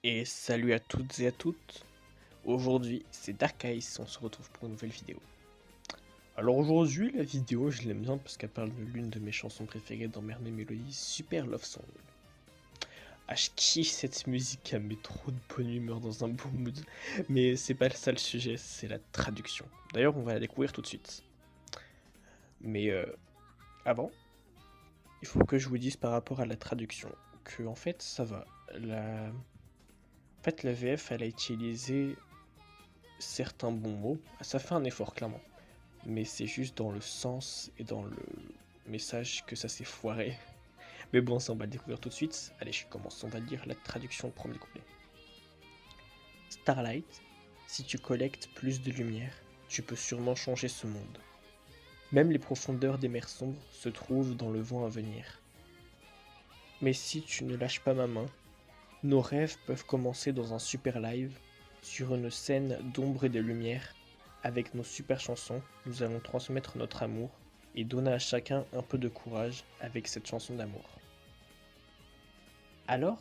Et salut à toutes et à toutes. Aujourd'hui, c'est Dark Ice, on se retrouve pour une nouvelle vidéo. Alors aujourd'hui, la vidéo, je l'aime bien parce qu'elle parle de l'une de mes chansons préférées dans Merde Mélodie, Super Love Song. Ah, je kiffe cette musique, elle met trop de bonne humeur dans un bon mood. Mais c'est pas ça le sujet, c'est la traduction. D'ailleurs, on va la découvrir tout de suite. Mais avant, il faut que je vous dise par rapport à la traduction que en fait, ça va. En fait, la VF, elle a utilisé certains bons mots. Ça fait un effort, clairement. Mais c'est juste dans le sens et dans le message que ça s'est foiré. Mais bon, ça on va le découvrir tout de suite. Allez, je commence, on va lire la traduction du premier couplet. Starlight, si tu collectes plus de lumière, tu peux sûrement changer ce monde. Même les profondeurs des mers sombres se trouvent dans le vent à venir. Mais si tu ne lâches pas ma main, nos rêves peuvent commencer dans un super live, sur une scène d'ombre et de lumière. Avec nos super chansons, nous allons transmettre notre amour et donner à chacun un peu de courage avec cette chanson d'amour. Alors,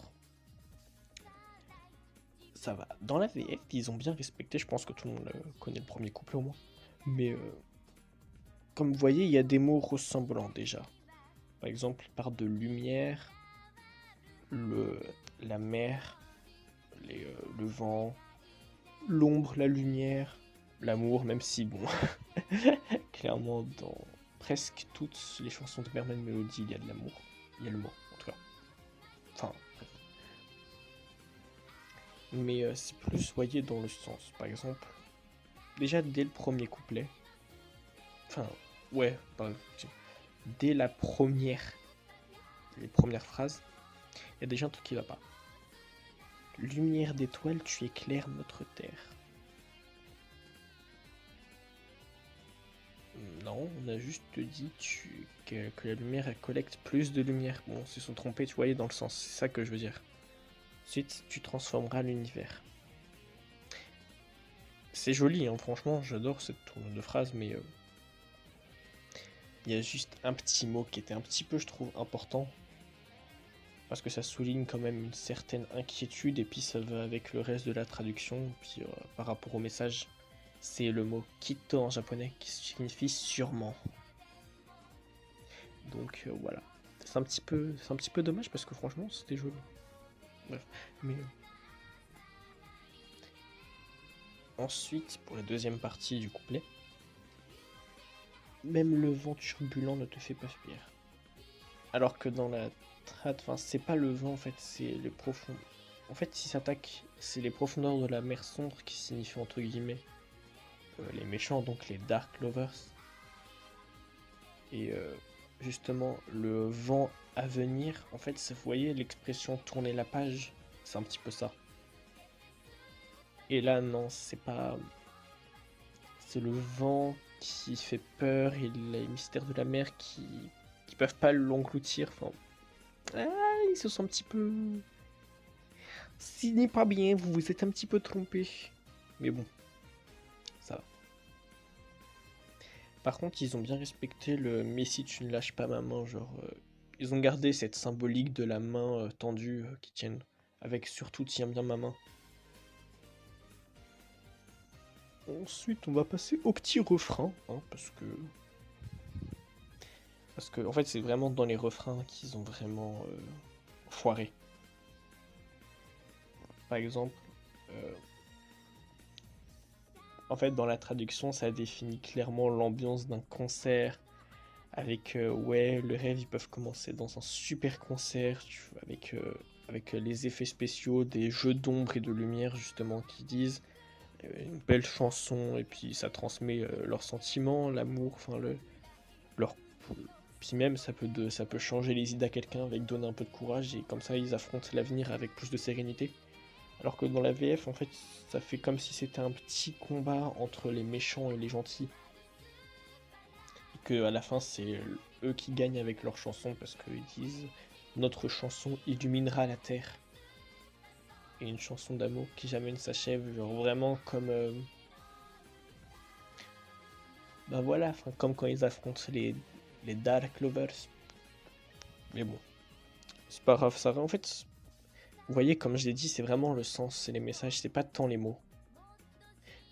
ça va. Dans la VF, ils ont bien respecté, je pense que tout le monde connaît le premier couplet au moins. Mais comme vous voyez, il y a des mots ressemblants déjà. Par exemple, il parle de lumière, le, la mer, le vent, l'ombre, la lumière, l'amour, même si bon, clairement dans presque toutes les chansons de Mermaid Melody, il y a de l'amour, il y a le mot en tout cas. Enfin, bref. Mais c'est plus voyé dans le sens. Par exemple, déjà dès le premier couplet, enfin, ouais, dès les premières phrases, il y a déjà un truc qui va pas. Lumière d'étoiles, tu éclaires notre terre. Non, on a juste dit que la lumière elle collecte plus de lumière. Bon, ils se sont trompés, tu voyais dans le sens, c'est ça que je veux dire. Ensuite, tu transformeras l'univers. C'est joli, hein, franchement, j'adore cette tournure de phrase, mais il y a juste un petit mot qui était un petit peu, je trouve, important. Parce que ça souligne quand même une certaine inquiétude, et puis ça va avec le reste de la traduction. Puis par rapport au message, c'est le mot Kito en japonais, qui signifie sûrement. Donc voilà. C'est un petit peu dommage parce que franchement, c'était joli. Bref, mais ensuite, pour la deuxième partie du couplet, même le vent turbulent ne te fait pas fuir. Alors que dans la trad, enfin, c'est pas le vent en fait, c'est les profonds. En fait, s'il s'attaque, c'est les profondeurs de la mer sombre qui signifient entre guillemets les méchants, donc les Dark Lovers. Et justement, le vent à venir, en fait, vous voyez l'expression tourner la page, c'est un petit peu ça. Et là, non, c'est pas. C'est le vent qui fait peur et les mystères de la mer qui peuvent pas l'engloutir. Enfin, ils se sont un petit peu. Ce n'est pas bien, vous vous êtes un petit peu trompé. Mais bon, ça va. Par contre, ils ont bien respecté le mais si tu ne lâches pas ma main, genre. Ils ont gardé cette symbolique de la main tendue qui tiennent. Avec surtout tiens bien ma main. Ensuite, on va passer au petit refrain, hein, parce que en fait, c'est vraiment dans les refrains qu'ils ont vraiment foiré. Par exemple, euh, en fait, dans la traduction, ça définit clairement l'ambiance d'un concert avec ouais, le rêve, ils peuvent commencer dans un super concert avec les effets spéciaux, des jeux d'ombre et de lumière justement qui disent une belle chanson et puis ça transmet leurs sentiments, l'amour, enfin leur puis même ça peut changer les idées à quelqu'un avec donner un peu de courage et comme ça ils affrontent l'avenir avec plus de sérénité. Alors que dans la VF en fait ça fait comme si c'était un petit combat entre les méchants et les gentils. Et que à la fin c'est eux qui gagnent avec leur chanson parce qu'ils disent notre chanson illuminera la terre. Et une chanson d'amour qui jamais ne s'achève, genre vraiment comme bah voilà, comme quand ils affrontent les Dark Lovers. Mais bon, c'est pas grave, ça va. En fait, Vous voyez, comme je l'ai dit, c'est vraiment le sens, c'est les messages, c'est pas tant les mots.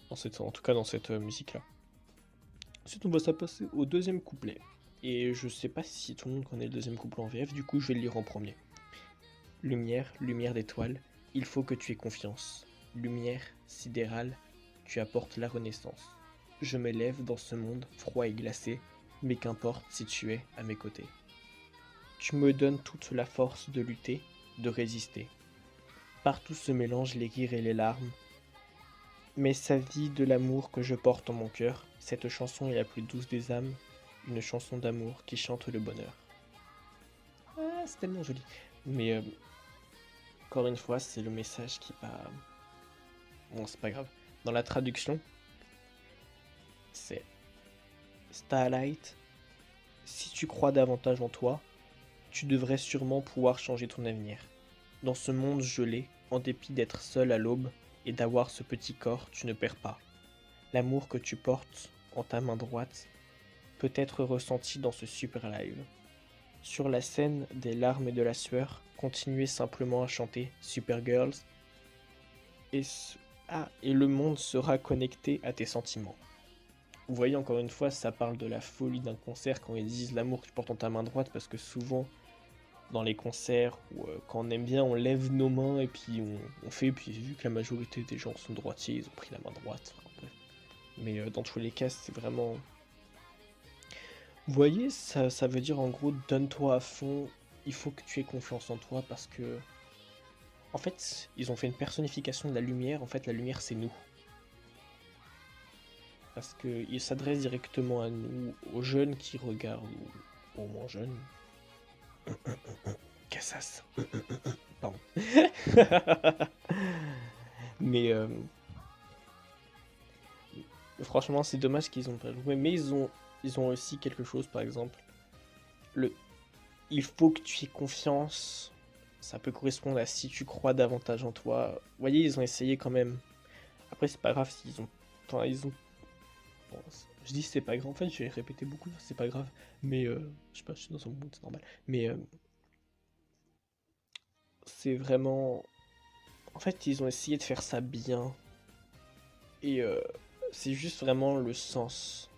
En tout cas, dans cette musique-là. Ensuite, on va se passer au deuxième couplet. Et je sais pas si tout le monde connaît le deuxième couplet en VF, du coup, je vais le lire en premier. Lumière, lumière d'étoile, il faut que tu aies confiance. Lumière sidérale, tu apportes la renaissance. Je m'élève dans ce monde froid et glacé, mais qu'importe si tu es à mes côtés. Tu me donnes toute la force de lutter, de résister. Partout se mélangent les rires et les larmes, mais sa vie de l'amour que je porte en mon cœur, cette chanson est la plus douce des âmes, une chanson d'amour qui chante le bonheur. Ah, c'est tellement joli. Mais encore une fois, c'est le message qui va... Bon, c'est pas grave. Dans la traduction, c'est Starlight, si tu crois davantage en toi, tu devrais sûrement pouvoir changer ton avenir. Dans ce monde gelé, en dépit d'être seul à l'aube et d'avoir ce petit corps, tu ne perds pas. L'amour que tu portes en ta main droite peut être ressenti dans ce super live. Sur la scène des larmes et de la sueur, continuez simplement à chanter Supergirls et le monde sera connecté à tes sentiments. Vous voyez, encore une fois, ça parle de la folie d'un concert quand ils disent l'amour que tu portes en ta main droite, parce que souvent, dans les concerts, où, quand on aime bien, on lève nos mains et puis on fait, puis vu que la majorité des gens sont droitiers, ils ont pris la main droite. Enfin, bref. Mais dans tous les cas, c'est vraiment... Vous voyez, ça veut dire en gros, donne-toi à fond, il faut que tu aies confiance en toi, parce que... En fait, ils ont fait une personnification de la lumière, en fait la lumière c'est nous. Parce qu'ils s'adressent directement à nous, aux jeunes qui regardent, ou aux moins jeunes. Cassas. Pardon. Mais franchement, c'est dommage qu'ils ont pas joué. Mais ils ont aussi quelque chose, par exemple. Il faut que tu aies confiance. Ça peut correspondre à si tu crois davantage en toi. Vous voyez, ils ont essayé quand même. Après, c'est pas grave s'ils ont. Enfin, ils ont. Bon, je dis c'est pas grave. En fait, j'ai répété beaucoup, c'est pas grave. Mais je sais pas, je suis dans un mood, c'est normal. Mais c'est vraiment. En fait, ils ont essayé de faire ça bien. Et c'est juste vraiment le sens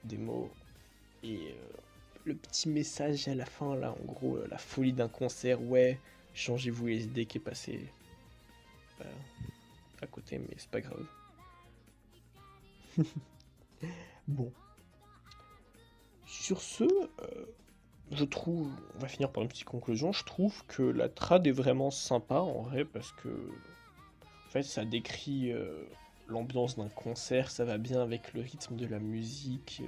des mots. Et le petit message à la fin, là, en gros, la folie d'un concert, ouais, changez-vous les idées qui est passé à côté, mais c'est pas grave. Bon. Sur ce, je trouve, on va finir par une petite conclusion, je trouve que la trad est vraiment sympa en vrai, parce que, en fait, ça décrit l'ambiance d'un concert, ça va bien avec le rythme de la musique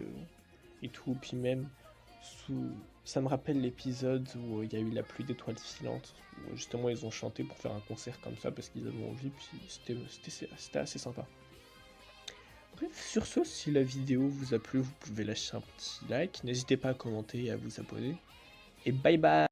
et tout, puis même, ça me rappelle l'épisode où il y a eu la pluie d'étoiles filantes, où justement ils ont chanté pour faire un concert comme ça, parce qu'ils avaient envie, puis c'était assez sympa. Bref, sur ce, si la vidéo vous a plu, vous pouvez lâcher un petit like, n'hésitez pas à commenter et à vous abonner, et bye bye!